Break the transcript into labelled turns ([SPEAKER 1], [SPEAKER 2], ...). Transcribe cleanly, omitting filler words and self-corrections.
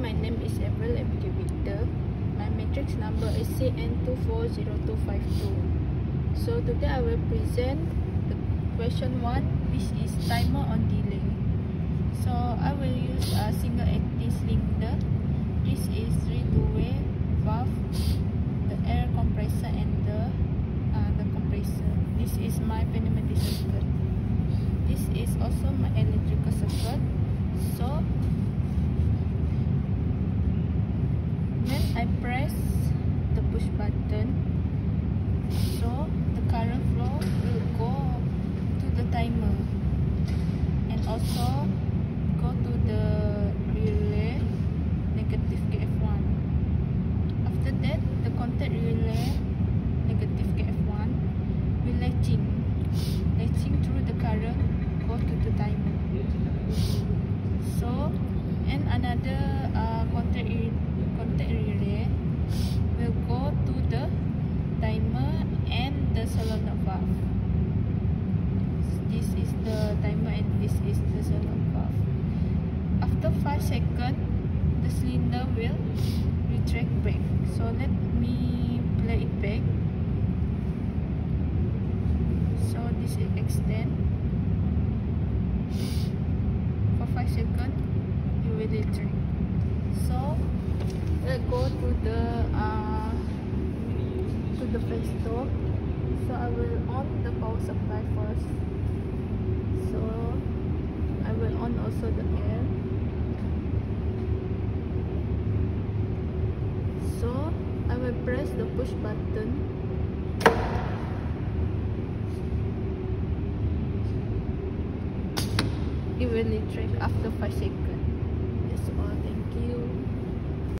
[SPEAKER 1] my name is April MK Victor. My matrix number is CN240252. So today I will present the question 1, which is timer on delay. So I will use a single acting cylinder. This is 3-way valve, the air compressor and the compressor. This is my pneumatic circuit. This is also my electrical circuit. So when I press the push button, so the current flow will go to the timer and also go to the relay negative KF1. After that, the contact relay negative KF1 will latching through the current go to the timer. So, and another contact relay will go to the timer and the solenoid valve. This is the timer and this is the solenoid valve. After 5 seconds, the cylinder will retract back. So let me play it back. So this is extend. For 5 seconds, you will retract. So let's go to the first stop. So I will on the power supply first. So I will on also the air. So I will press the push button. It will retract after 5 seconds. That's all.